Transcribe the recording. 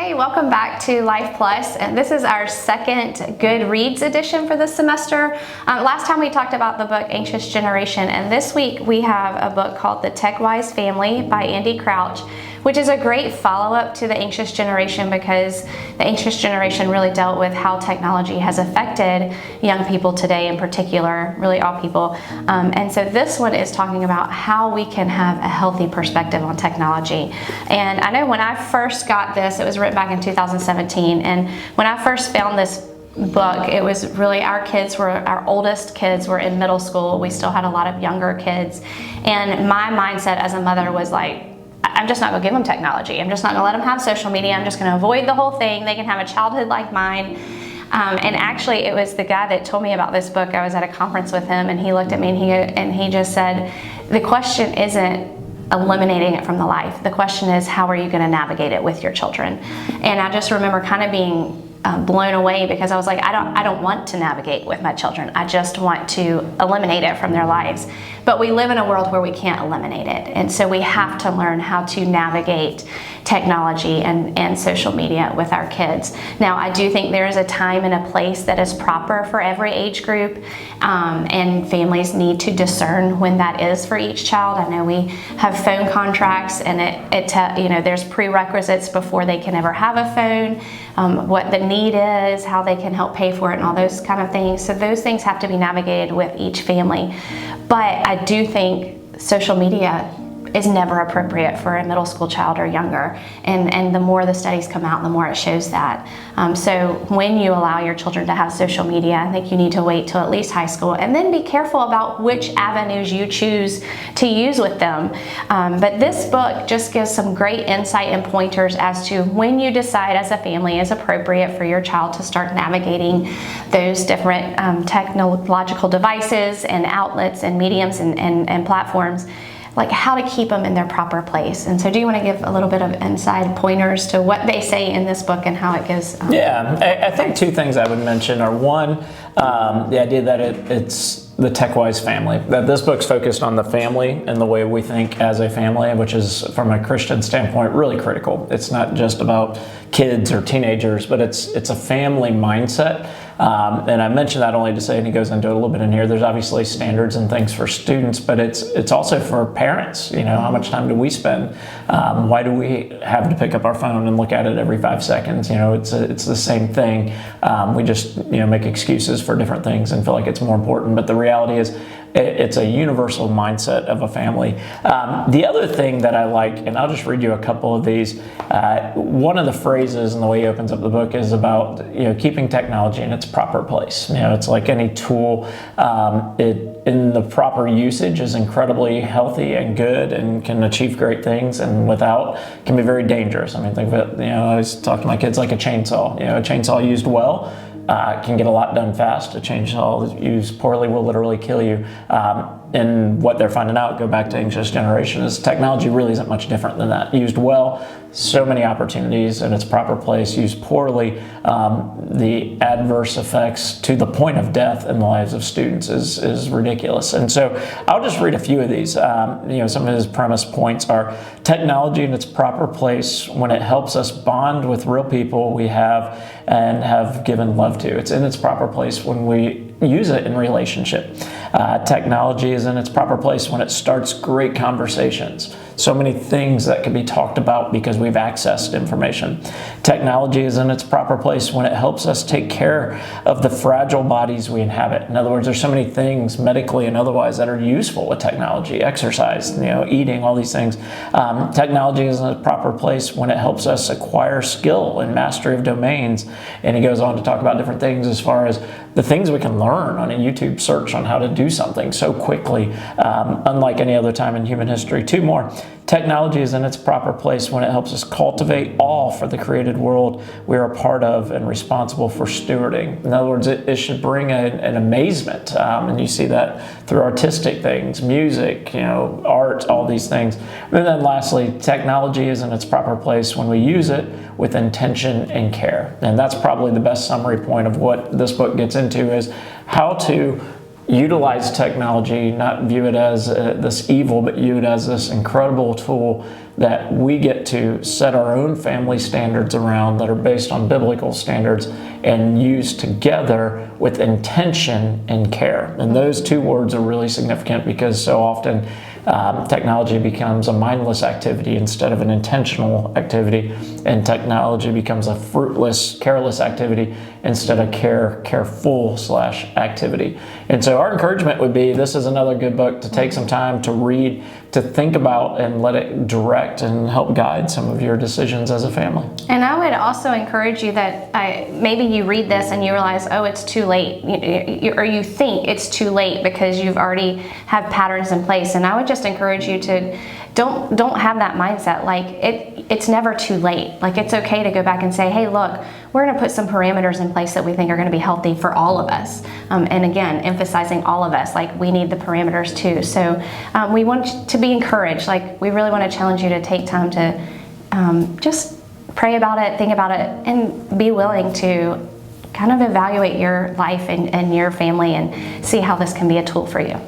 Hey, welcome back to Life Plus, and this is our second Goodreads edition for this semester. Last time we talked about the book Anxious Generation, and this week we have a book called The Tech-Wise Family by Andy Crouch, which is a great follow-up to The Anxious Generation because The Anxious Generation really dealt with how technology has affected young people today in particular, really all people. And so this one is talking about how we can have a healthy perspective on technology. And I know when I first got this, it was written back in 2017, and when I first found this book, it was really our oldest kids were in middle school. We still had a lot of younger kids. And my mindset as a mother was like, I'm just not gonna give them technology. I'm just not gonna let them have social media. I'm just gonna avoid the whole thing. They can have a childhood like mine. And actually, it was the guy that told me about this book. I was at a conference with him, and he looked at me and he just said, the question isn't eliminating it from the life. The question is, how are you gonna navigate it with your children? And I just remember kind of being blown away because I was like, I don't want to navigate with my children. I just want to eliminate it from their lives. But we live in a world where we can't eliminate it. And so we have to learn how to navigate technology and social media with our kids. Now, I do think there is a time and a place that is proper for every age group, and families need to discern when that is for each child. I know we have phone contracts, and there's prerequisites before they can ever have a phone, what the need is, how they can help pay for it, and all those kind of things. So those things have to be navigated with each family. But I do think social media is never appropriate for a middle school child or younger. And the more the studies come out, the more it shows that. So when you allow your children to have social media, I think you need to wait till at least high school, and then be careful about which avenues you choose to use with them. But this book just gives some great insight and pointers as to when you decide as a family is appropriate for your child to start navigating those different technological devices and outlets and mediums and platforms, like how to keep them in their proper place. And so do you want to give a little bit of inside pointers to what they say in this book and how it goes? I think two things I would mention are, one, the idea that it's the Tech-Wise family, that this book's focused on the family and the way we think as a family, which is, from a Christian standpoint, really critical. It's not just about kids or teenagers, but it's a family mindset. And I mention that only to say, and he goes into it a little bit in here, there's obviously standards and things for students, but it's also for parents. You know, how much time do we spend? Why do we have to pick up our phone and look at it every 5 seconds? You know, it's the same thing. We just, make excuses for different things and feel like it's more important. But the reality is, it's a universal mindset of a family. The other thing that I like, and I'll just read you a couple of these. One of the phrases in the way he opens up the book is about keeping technology in its proper place. It's like any tool. In the proper usage is incredibly healthy and good and can achieve great things, and without can be very dangerous. I mean, think of it. I always talk to my kids like a chainsaw. A chainsaw used well can get a lot done fast. A chainsaw used poorly will literally kill you. And what they're finding out, go back to Anxious Generation, is technology really isn't much different than that. Used well, so many opportunities in its proper place. Used poorly, the adverse effects to the point of death in the lives of students is ridiculous. And so I'll just read a few of these. Some of his premise points are: technology in its proper place when it helps us bond with real people we have and have given love to. It's in its proper place when we use it in relationship. Technology is in its proper place when it starts great conversations. So many things that can be talked about because we've accessed information. Technology is in its proper place when it helps us take care of the fragile bodies we inhabit. In other words, there's so many things medically and otherwise that are useful with technology: exercise, eating, all these things. Technology is in its proper place when it helps us acquire skill and mastery of domains. And he goes on to talk about different things as far as the things we can learn on a YouTube search on how to do something so quickly, unlike any other time in human history. Two more. Technology is in its proper place when it helps us cultivate awe for the created world we are a part of and responsible for stewarding. In other words, it should bring an amazement, and you see that through artistic things, music, art, all these things. And then lastly, technology is in its proper place when we use it with intention and care. And that's probably the best summary point of what this book gets into, is how to utilize technology, not view it as this evil, but view it as this incredible tool that we get to set our own family standards around that are based on biblical standards and use together with intention and care. And those two words are really significant because so often technology becomes a mindless activity instead of an intentional activity, and technology becomes a fruitless, careless activity instead of careful/activity. And so our encouragement would be, this is another good book to take some time to read, to think about, and let it direct and help guide some of your decisions as a family. And I would also encourage you that maybe you read this and you realize, oh, it's too late, or you think it's too late because you've already have patterns in place. And I would just encourage you to don't have that mindset. Like it's never too late. Like it's okay to go back and say, hey, look, we're going to put some parameters in place that we think are going to be healthy for all of us. And again, emphasizing all of us, like we need the parameters too. So we want to be encouraged. Like we really want to challenge you to take time to just pray about it, think about it, and be willing to kind of evaluate your life and your family and see how this can be a tool for you.